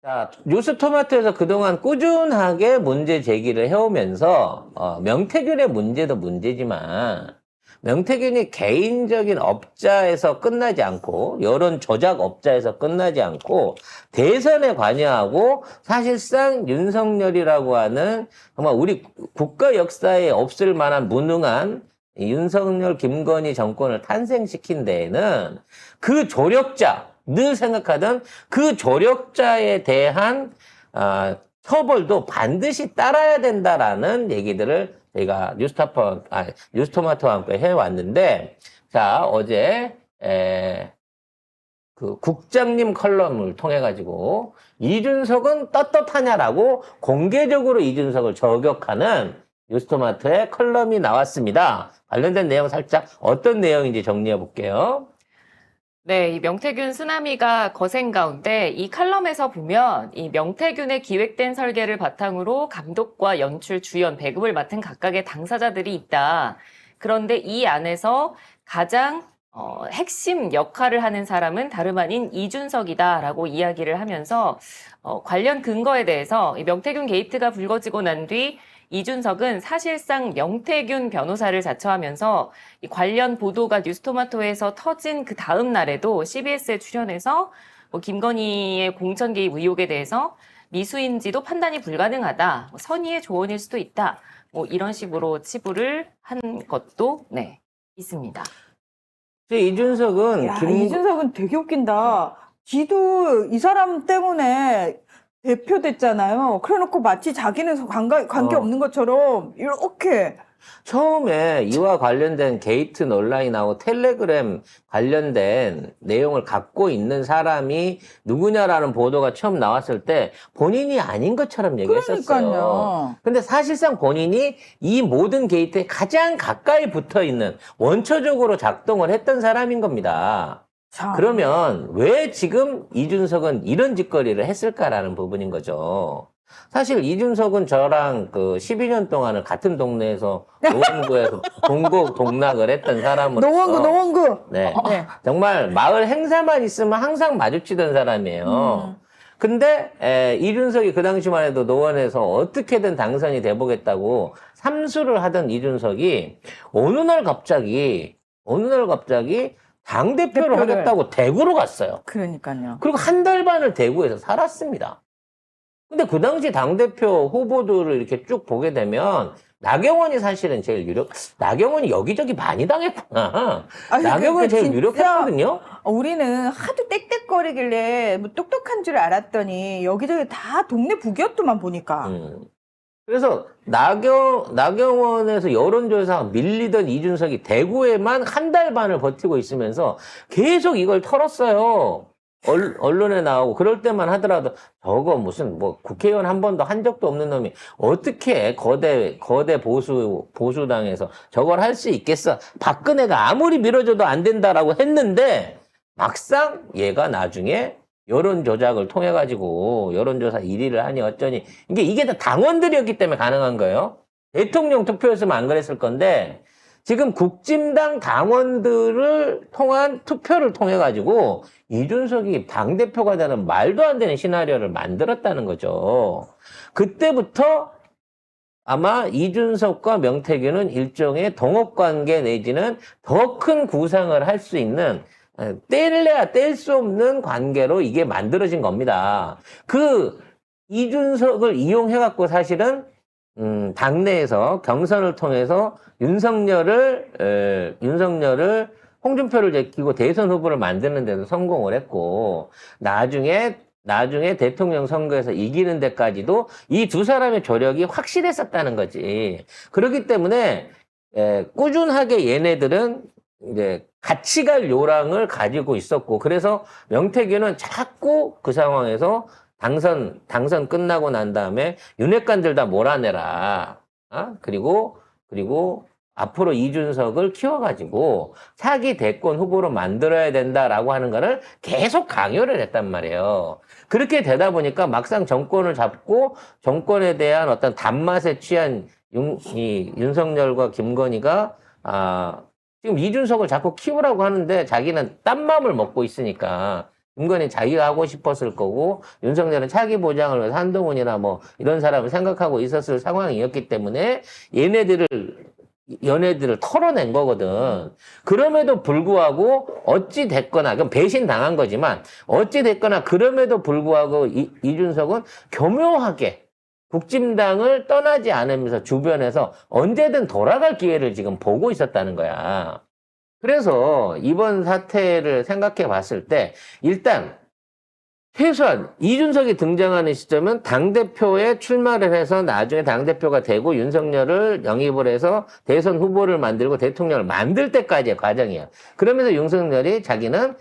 자, 뉴스토마토에서 그동안 꾸준하게 문제 제기를 해오면서 명태균의 문제도 문제지만 명태균이 개인적인 업자에서 끝나지 않고 여론 조작 업자에서 끝나지 않고 대선에 관여하고 사실상 윤석열이라고 하는 정말 우리 국가 역사에 없을 만한 무능한 윤석열, 김건희 정권을 탄생시킨 데에는 그 조력자, 늘 생각하던 그 조력자에 대한 처벌도 반드시 따라야 된다라는 얘기들을 저희가 뉴스토마토와 함께 해왔는데, 자, 어제 그 국장님 컬럼을 통해 가지고 이준석은 떳떳하냐라고 공개적으로 이준석을 저격하는 뉴스토마토의 컬럼이 나왔습니다. 관련된 내용 살짝 어떤 내용인지 정리해 볼게요. 네, 이 명태균 쓰나미가 거센 가운데 이 칼럼에서 보면 이 명태균의 기획된 설계를 바탕으로 감독과 연출, 주연, 배급을 맡은 각각의 당사자들이 있다. 그런데 이 안에서 가장 핵심 역할을 하는 사람은 다름 아닌 이준석이다라고 이야기를 하면서 관련 근거에 대해서 이 명태균 게이트가 불거지고 난 뒤 이준석은 사실상 명태균 변호사를 자처하면서 이 관련 보도가 뉴스토마토에서 터진 그 다음 날에도 CBS에 출연해서 김건희의 공천 개입 의혹에 대해서 미수인지도 판단이 불가능하다, 선의의 조언일 수도 있다, 이런 식으로 치부를 한 것도 있습니다. 이준석은 야, 이준석은 되게 웃긴다. 지도 이 사람 때문에 대표 됐잖아요. 그래놓고 마치 자기는 관계 없는 것처럼 이렇게. 처음에 이와 관련된 게이트 논란이 나오고 텔레그램 관련된 내용을 갖고 있는 사람이 누구냐라는 보도가 처음 나왔을 때 본인이 아닌 것처럼 얘기했었어요. 그러니까요. 근데 사실상 본인이 이 모든 게이트에 가장 가까이 붙어 있는 원초적으로 작동을 했던 사람인 겁니다. 자, 그러면 왜 지금 이준석은 이런 짓거리를 했을까라는 부분인 거죠. 사실 이준석은 저랑 그 12년 동안을 같은 동네에서 노원구에서 동고동락을 했던 사람으로서 노원구. 네. 네. 정말 마을 행사만 있으면 항상 마주치던 사람이에요. 근데 이준석이 그 당시만 해도 노원에서 어떻게든 당선이 돼보겠다고 삼수를 하던 이준석이 어느 날 갑자기 당대표를 하겠다고 대구로 갔어요. 그러니까요. 그리고 한 달 반을 대구에서 살았습니다. 근데 그 당시 당대표 후보들을 이렇게 쭉 보게 되면 나경원이 사실은 제일 나경원이 여기저기 많이 당했구나. 아니, 나경원이 제일 진짜 유력했거든요. 우리는 하도 땡땡거리길래 뭐 똑똑한 줄 알았더니 여기저기 다 동네 북이었더만 보니까. 그래서 나경원에서 여론조사 밀리던 이준석이 대구에만 한 달 반을 버티고 있으면서 계속 이걸 털었어요. 언론에 나오고 그럴 때만 하더라도 저거 무슨 뭐 국회의원 한 번도 한 적도 없는 놈이 어떻게 거대 보수당에서 저걸 할 수 있겠어. 박근혜가 아무리 밀어줘도 안 된다라고 했는데 막상 얘가 나중에 여론 조작을 통해 가지고 여론조사 1위를 하니 어쩌니 이게 다 당원들이었기 때문에 가능한 거예요. 대통령 투표였으면 안 그랬을 건데 지금 국진당 당원들을 통한 투표를 통해 가지고 이준석이 당대표가 되는 말도 안 되는 시나리오를 만들었다는 거죠. 그때부터 아마 이준석과 명태균은 일종의 동업관계 내지는 더 큰 구상을 할 수 있는 뗄래야 뗄 수 없는 관계로 이게 만들어진 겁니다. 그 이준석을 이용해갖고 사실은 당내에서 경선을 통해서 윤석열을 홍준표를 제끼고 대선 후보를 만드는 데도 성공을 했고 나중에 대통령 선거에서 이기는 데까지도 이 두 사람의 조력이 확실했었다는 거지. 그렇기 때문에 꾸준하게 얘네들은 이제 같이 갈 요랑을 가지고 있었고 그래서 명태균은 자꾸 그 상황에서 당선 끝나고 난 다음에 윤핵관들 다 몰아내라. 그리고 앞으로 이준석을 키워가지고 차기 대권 후보로 만들어야 된다라고 하는 거를 계속 강요를 했단 말이에요. 그렇게 되다 보니까 막상 정권을 잡고 정권에 대한 어떤 단맛에 취한 윤석열과 김건희가 지금 이준석을 자꾸 키우라고 하는데 자기는 딴 맘을 먹고 있으니까 김건희 자기가 하고 싶었을 거고 윤석열은 차기 보장을 위해서 한동훈이나 뭐 이런 사람을 생각하고 있었을 상황이었기 때문에 연애들을 털어낸 거거든. 그럼에도 불구하고 어찌 됐거나 그럼 배신 당한 거지만 어찌 됐거나 그럼에도 불구하고 이준석은 교묘하게 국진당을 떠나지 않으면서 주변에서 언제든 돌아갈 기회를 지금 보고 있었다는 거야. 그래서 이번 사태를 생각해 봤을 때 일단 최소한 이준석이 등장하는 시점은 당대표에 출마를 해서 나중에 당대표가 되고 윤석열을 영입을 해서 대선 후보를 만들고 대통령을 만들 때까지의 과정이에요. 그러면서 윤석열이 자기는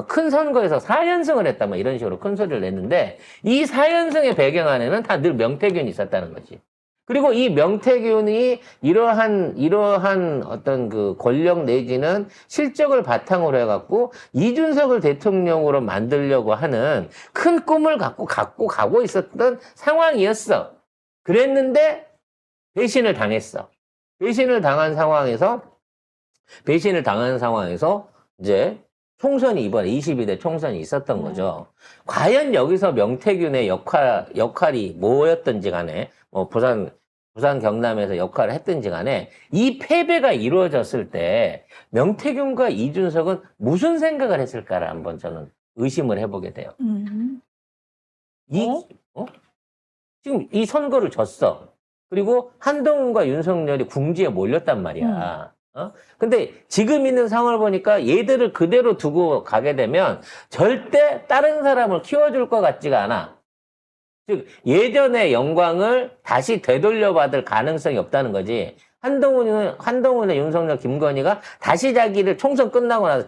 큰 선거에서 4연승을 했다 뭐 이런 식으로 큰 소리를 냈는데 이 4연승의 배경 안에는 다 늘 명태균이 있었다는 거지. 그리고 이 명태균이 이러한 어떤 그 권력 내지는 실적을 바탕으로 해갖고 이준석을 대통령으로 만들려고 하는 큰 꿈을 갖고 가고 있었던 상황이었어. 그랬는데 배신을 당했어. 배신을 당한 상황에서 이제 총선이 이번에 22대 총선이 있었던 거죠. 과연 여기서 명태균의 역할이 뭐였던지 간에, 뭐 부산 경남에서 역할을 했던지 간에 이 패배가 이루어졌을 때 명태균과 이준석은 무슨 생각을 했을까를 한번 저는 의심을 해보게 돼요. 지금 이 선거를 졌어. 그리고 한동훈과 윤석열이 궁지에 몰렸단 말이야. 근데 지금 있는 상황을 보니까 얘들을 그대로 두고 가게 되면 절대 다른 사람을 키워줄 것 같지가 않아. 즉 예전의 영광을 다시 되돌려받을 가능성이 없다는 거지. 한동훈의 윤석열, 김건희가 다시 자기를 총선 끝나고 나서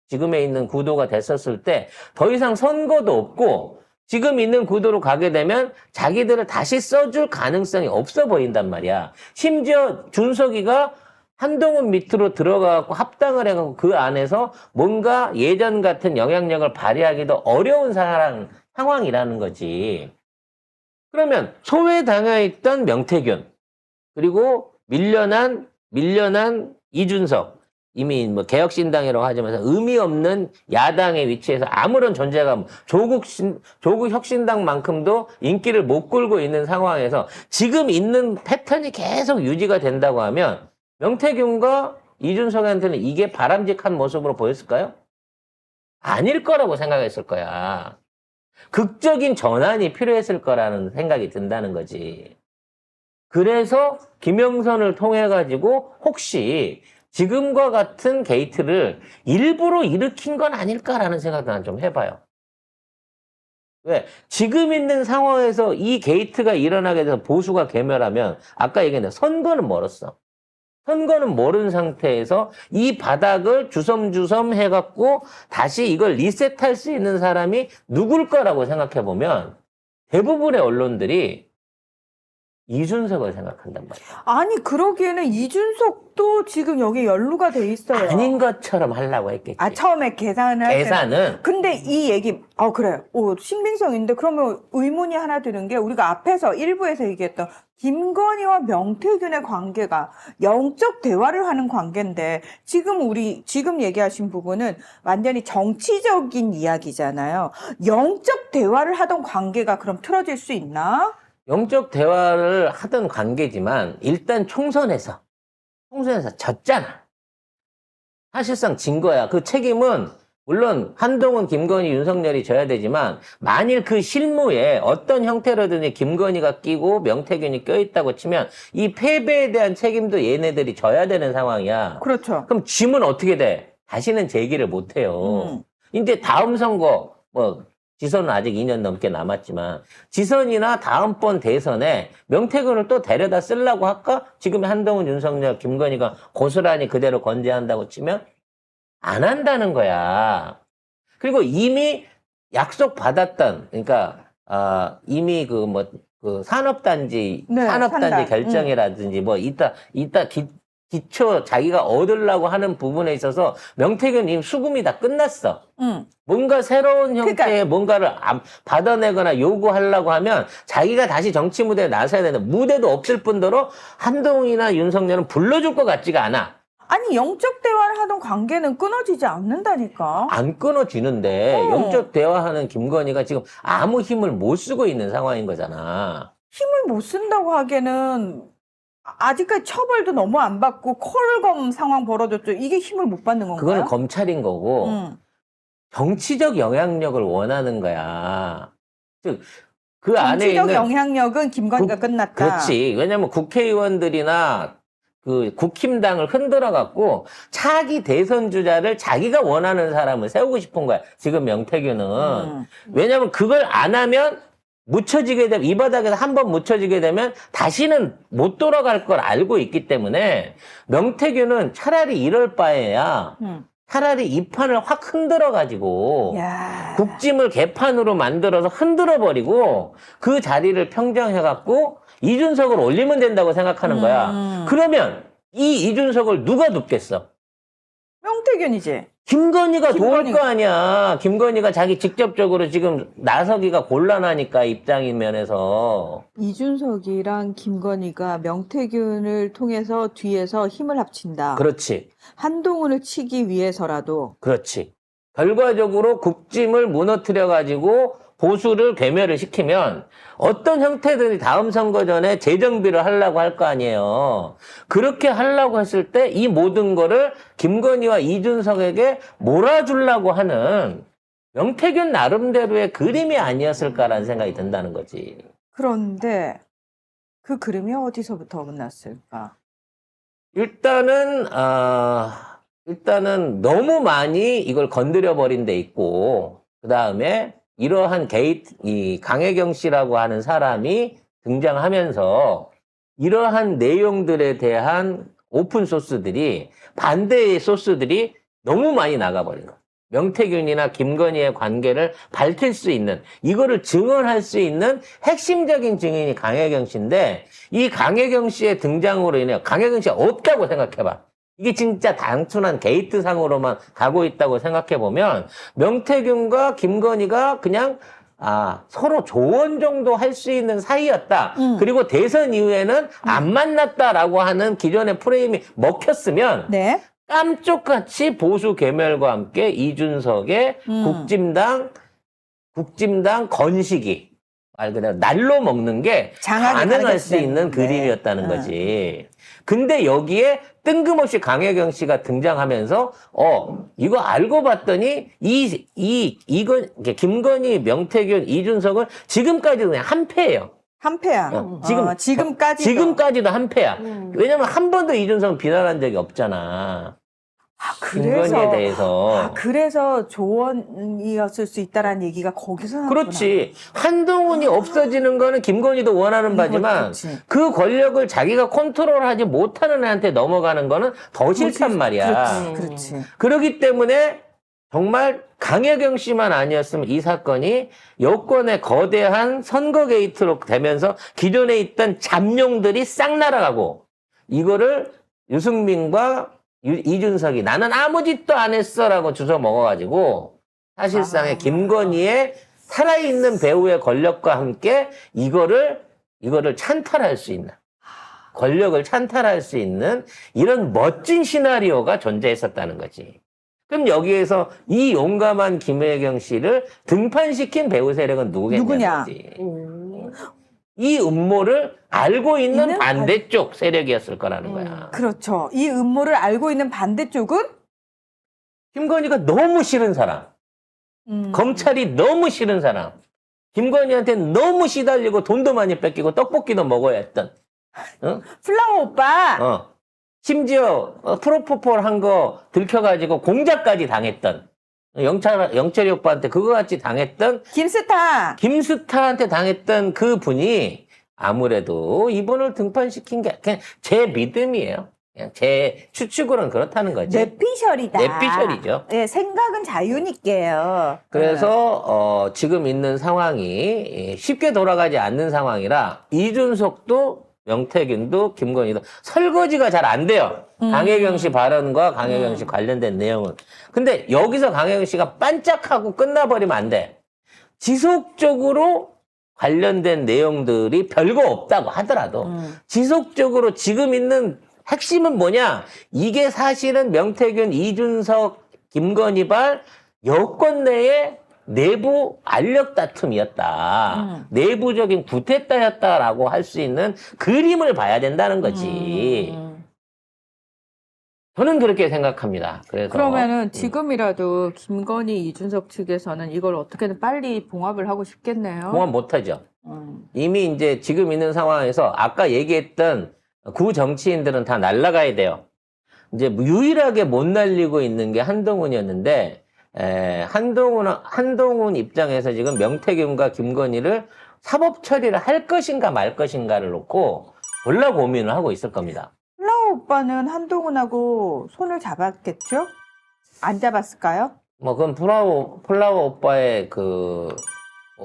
지금에 있는 구도가 됐었을 때 더 이상 선거도 없고 지금 있는 구도로 가게 되면 자기들을 다시 써줄 가능성이 없어 보인단 말이야. 심지어 준석이가 한동훈 밑으로 들어가고 합당을 해가고 그 안에서 뭔가 예전 같은 영향력을 발휘하기도 어려운 상황이라는 거지. 그러면 소외당해있던 명태균, 그리고 밀려난 이준석, 이미 뭐 개혁신당이라고 하지만 의미 없는 야당의 위치에서 아무런 존재감, 조국 혁신당만큼도 인기를 못 끌고 있는 상황에서 지금 있는 패턴이 계속 유지가 된다고 하면 명태균과 이준석한테는 이게 바람직한 모습으로 보였을까요? 아닐 거라고 생각했을 거야. 극적인 전환이 필요했을 거라는 생각이 든다는 거지. 그래서 김영선을 통해 가지고 혹시 지금과 같은 게이트를 일부러 일으킨 건 아닐까라는 생각도 난 좀 해봐요. 왜? 지금 있는 상황에서 이 게이트가 일어나게 돼서 보수가 괴멸하면 아까 얘기했는데 선거는 멀었어. 선거는 모른 상태에서 이 바닥을 주섬주섬 해갖고 다시 이걸 리셋할 수 있는 사람이 누굴 거라고 생각해보면 대부분의 언론들이 이준석을 생각한단 말이야. 아니, 그러기에는 이준석도 지금 여기 연루가 돼 있어요. 아닌 것처럼 하려고 했겠지. 처음에 계산을 할 계산은. 근데 이 얘기, 그래요. 신빙성인데, 그러면 의문이 하나 드는 게, 우리가 앞에서, 일부에서 얘기했던, 김건희와 명태균의 관계가 영적 대화를 하는 관계인데, 지금 얘기하신 부분은 완전히 정치적인 이야기잖아요. 영적 대화를 하던 관계가 그럼 틀어질 수 있나? 영적 대화를 하던 관계지만 일단 총선에서 졌잖아. 사실상 진 거야. 그 책임은 물론 한동훈, 김건희, 윤석열이 져야 되지만 만일 그 실무에 어떤 형태로든지 김건희가 끼고 명태균이 껴있다고 치면 이 패배에 대한 책임도 얘네들이 져야 되는 상황이야. 그렇죠. 그럼 지면 어떻게 돼? 다시는 재기를 못 해요. 이제 다음 선거 지선은 아직 2년 넘게 남았지만 지선이나 다음번 대선에 명태균을 또 데려다 쓰려고 할까? 지금 한동훈, 윤석열, 김건희가 고스란히 그대로 건재한다고 치면 안 한다는 거야. 그리고 이미 약속받았던, 그러니까 이미 산업단지 산단. 결정이라든지 이따 기초 자기가 얻으려고 하는 부분에 있어서 명태균 이미 수금이 다 끝났어. 뭔가 새로운 형태의 뭔가를 받아내거나 요구하려고 하면 자기가 다시 정치 무대에 나서야 되는데 무대도 없을 뿐더러 한동훈이나 윤석열은 불러줄 것 같지가 않아. 아니 영적 대화를 하던 관계는 끊어지지 않는다니까. 안 끊어지는데 영적 대화하는 김건희가 지금 아무 힘을 못 쓰고 있는 상황인 거잖아. 힘을 못 쓴다고 하기에는 아직까지 처벌도 너무 안 받고 콜검 상황 벌어졌죠. 이게 힘을 못 받는 건가요? 그거는 검찰인 거고 음. 정치적 영향력을 원하는 거야. 즉, 그 안에 정치적 있는 영향력은 김건희가 끝났다. 그렇지. 왜냐면 국회의원들이나 그 국힘당을 흔들어 갖고 차기 대선 주자를 자기가 원하는 사람을 세우고 싶은 거야. 지금 명태균은. 왜냐면 그걸 안 하면 묻혀지게 되면 이 바닥에서 한번 묻혀지게 되면 다시는 못 돌아갈 걸 알고 있기 때문에 명태균은 차라리 이럴 바에야 차라리 이 판을 확 흔들어 가지고 야. 국짐을 개판으로 만들어서 흔들어 버리고 그 자리를 평정해 갖고 이준석을 올리면 된다고 생각하는 거야. 그러면 이 이준석을 누가 돕겠어? 명태균이지. 김건희가 도울 김건희가. 거 아니야. 김건희가 자기 직접적으로 지금 나서기가 곤란하니까 입장인 면에서. 이준석이랑 김건희가 명태균을 통해서 뒤에서 힘을 합친다. 그렇지. 한동훈을 치기 위해서라도. 그렇지. 결과적으로 국짐을 무너뜨려 가지고 보수를 괴멸을 시키면 어떤 형태든지 다음 선거 전에 재정비를 하려고 할 거 아니에요. 그렇게 하려고 했을 때 이 모든 거를 김건희와 이준석에게 몰아주려고 하는 명태균 나름대로의 그림이 아니었을까라는 생각이 든다는 거지. 그런데 그 그림이 어디서부터 끝났을까? 일단은 너무 많이 이걸 건드려 버린 데 있고, 그 다음에 이러한 이 강혜경 씨라고 하는 사람이 등장하면서 이러한 내용들에 대한 오픈 소스들이, 반대의 소스들이 너무 많이 나가버린 거예요. 명태균이나 김건희의 관계를 밝힐 수 있는, 이거를 증언할 수 있는 핵심적인 증인이 강혜경 씨인데, 이 강혜경 씨의 등장으로 인해 강혜경 씨가 없다고 생각해봐. 이게 진짜 단순한 게이트상으로만 가고 있다고 생각해보면 명태균과 김건희가 그냥 서로 조언 정도 할 수 있는 사이였다. 그리고 대선 이후에는 안 만났다라고 하는 기존의 프레임이 먹혔으면 네. 깜쪽같이 보수 괴멸과 함께 이준석의 국짐당 건식이 말 그대로 날로 먹는 게 장악이 가능할 수 가능했을 있는 때는. 그림이었다는 거지. 근데 여기에 뜬금없이 강혜경 씨가 등장하면서 이거 알고 봤더니 이건 김건희, 명태균, 이준석은 지금까지도 그냥 한패예요. 한패야. 지금까지. 지금까지도 한패야. 왜냐면 한 번도 이준석은 비난한 적이 없잖아. 김건희에 대해서. 그래서 조언이었을 수 있다라는 얘기가 거기서 나왔구나. 그렇지. 한동훈이 없어지는 거는 김건희도 원하는 바지만 그렇지. 그 권력을 자기가 컨트롤하지 못하는 애한테 넘어가는 거는 더 싫단 말이야. 그렇지. 그렇기 때문에 정말 강혜경 씨만 아니었으면 이 사건이 여권의 거대한 선거 게이트로 되면서 기존에 있던 잠룡들이 싹 날아가고 이거를 유승민과 이준석이 나는 아무 짓도 안 했어라고 주워 먹어가지고 사실상의 김건희의 살아있는 배우의 권력과 함께 이거를 찬탈할 수 있는 권력을 찬탈할 수 있는 이런 멋진 시나리오가 존재했었다는 거지. 그럼 여기에서 이 용감한 김혜경 씨를 등판시킨 배우 세력은 누구냐? 이 음모를 알고 있는 반대쪽 세력이었을 거라는 거야. 그렇죠. 이 음모를 알고 있는 반대쪽은 김건희가 너무 싫은 사람. 검찰이 너무 싫은 사람. 김건희한테 너무 시달리고 돈도 많이 뺏기고 떡볶이도 먹어야 했던. 플라워 오빠. 심지어 프로포폴 한 거 들켜가지고 공작까지 당했던. 영철이 오빠한테 그거 같이 당했던 김스타한테 당했던 그 분이 아무래도 이분을 등판시킨 게 그냥 제 믿음이에요. 그냥 제 추측으로는 그렇다는 거지. 뇌피셜이다. 뇌피셜이죠. 네, 생각은 자유니까요. 그래서 지금 있는 상황이 쉽게 돌아가지 않는 상황이라 이준석도 명태균도 김건희도 설거지가 잘 안 돼요. 강혜경 씨 발언과 강혜경 씨 관련된 내용은. 근데 여기서 강혜경 씨가 반짝하고 끝나버리면 안 돼. 지속적으로 관련된 내용들이 별거 없다고 하더라도 지속적으로 지금 있는 핵심은 뭐냐? 이게 사실은 명태균, 이준석, 김건희발 여권 내의 내부 알력 다툼이었다. 내부적인 구태타였다라고 할 수 있는 그림을 봐야 된다는 거지. 저는 그렇게 생각합니다. 그래서 그러면은 지금이라도 김건희, 이준석 측에서는 이걸 어떻게든 빨리 봉합을 하고 싶겠네요. 봉합 못하죠. 이미 이제 지금 있는 상황에서 아까 얘기했던 구 정치인들은 다 날아가야 돼요. 이제 유일하게 못 날리고 있는 게 한동훈이었는데, 한동훈 입장에서 지금 명태균과 김건희를 사법 처리를 할 것인가 말 것인가를 놓고 골라 고민을 하고 있을 겁니다. 플라워 오빠는 한동훈하고 손을 잡았겠죠? 안 잡았을까요? 뭐, 그건 플라워 오빠의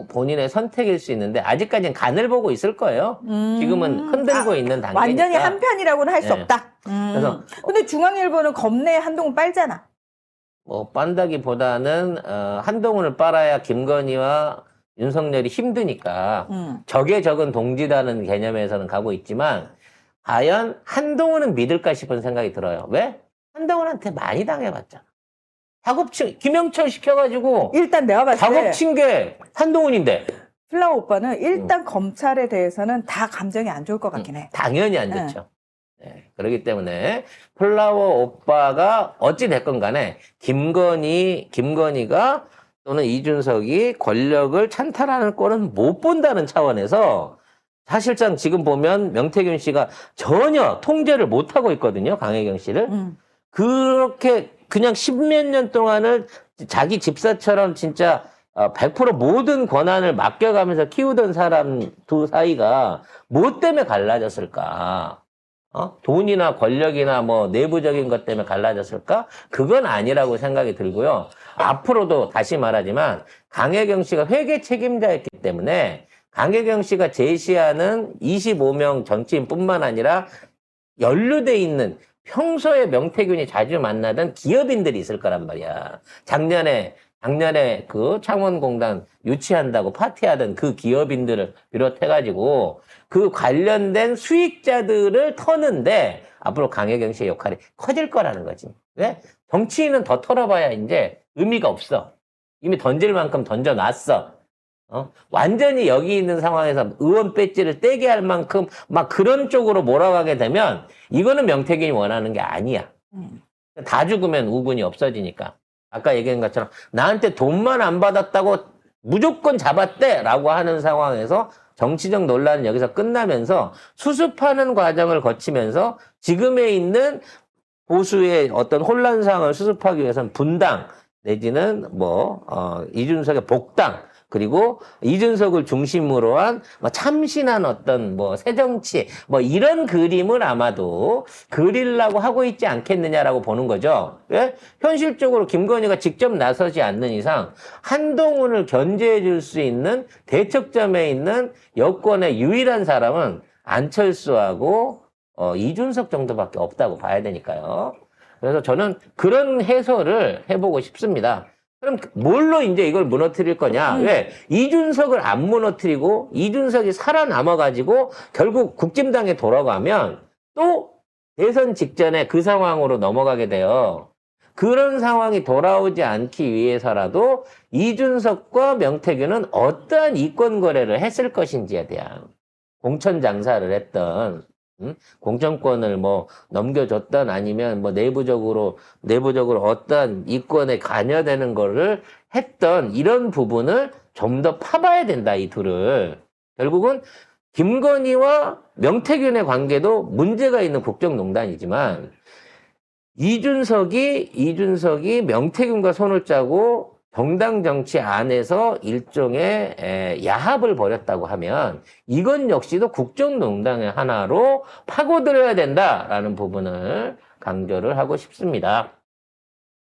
본인의 선택일 수 있는데, 아직까지는 간을 보고 있을 거예요. 지금은 흔들고 있는 단계니까. 완전히 한편이라고는 할 수 네. 없다. 그래서 근데 중앙일보는 겁내 한동훈 빨잖아. 뭐, 빤다기보다는, 한동훈을 빨아야 김건희와 윤석열이 힘드니까, 적의 적은 동지다는 개념에서는 가고 있지만, 과연 한동훈은 믿을까 싶은 생각이 들어요. 왜? 한동훈한테 많이 당해봤잖아. 김영철 시켜가지고, 일단 내가 봤을 때 작업 친 게 한동훈인데. 플라워 오빠는 일단 검찰에 대해서는 다 감정이 안 좋을 것 같긴 해. 당연히 안 좋죠. 네, 그렇기 때문에 플라워 오빠가 어찌 됐건 간에 김건희가 또는 이준석이 권력을 찬탈하는 꼴은 못 본다는 차원에서 사실상 지금 보면 명태균 씨가 전혀 통제를 못하고 있거든요. 강혜경 씨를. 그렇게 그냥 십몇 년 동안을 자기 집사처럼 진짜 100% 모든 권한을 맡겨가면서 키우던 사람 두 사이가 뭐 때문에 갈라졌을까? 돈이나 권력이나 뭐 내부적인 것 때문에 갈라졌을까? 그건 아니라고 생각이 들고요. 앞으로도 다시 말하지만 강혜경 씨가 회계 책임자였기 때문에 강혜경 씨가 제시하는 25명 정치인뿐만 아니라 연루돼 있는 평소에 명태균이 자주 만나던 기업인들이 있을 거란 말이야. 작년에 그 창원공단 유치한다고 파티하던 그 기업인들을 비롯해가지고 그 관련된 수익자들을 터는데 앞으로 강혜경 씨의 역할이 커질 거라는 거지. 왜? 정치인은 더 털어봐야 이제 의미가 없어. 이미 던질 만큼 던져놨어. 완전히 여기 있는 상황에서 의원 배지를 떼게 할 만큼 막 그런 쪽으로 몰아가게 되면 이거는 명태균이 원하는 게 아니야. 다 죽으면 우군이 없어지니까. 아까 얘기한 것처럼 나한테 돈만 안 받았다고 무조건 잡았대 라고 하는 상황에서 정치적 논란은 여기서 끝나면서 수습하는 과정을 거치면서 지금에 있는 보수의 어떤 혼란상을 수습하기 위해서는 분당 내지는 이준석의 복당 그리고 이준석을 중심으로 한 참신한 어떤 새정치 이런 그림을 아마도 그리려고 하고 있지 않겠느냐라고 보는 거죠. 왜? 현실적으로 김건희가 직접 나서지 않는 이상 한동훈을 견제해 줄 수 있는 대척점에 있는 여권의 유일한 사람은 안철수하고 이준석 정도밖에 없다고 봐야 되니까요. 그래서 저는 그런 해설을 해보고 싶습니다. 그럼 뭘로 이제 이걸 무너뜨릴 거냐? 왜? 이준석을 안 무너뜨리고 이준석이 살아남아가지고 결국 국진당에 돌아가면 또 대선 직전에 그 상황으로 넘어가게 돼요. 그런 상황이 돌아오지 않기 위해서라도 이준석과 명태균은 어떠한 이권 거래를 했을 것인지에 대한 공천 장사를 했던 공천권을 넘겨줬던 아니면 내부적으로 어떤 이권에 관여되는 거를 했던 이런 부분을 좀 더 파봐야 된다, 이 둘을. 결국은 김건희와 명태균의 관계도 문제가 있는 국정농단이지만 이준석이 명태균과 손을 짜고 정당 정치 안에서 일종의 야합을 벌였다고 하면 이건 역시도 국정농단의 하나로 파고들어야 된다라는 부분을 강조를 하고 싶습니다.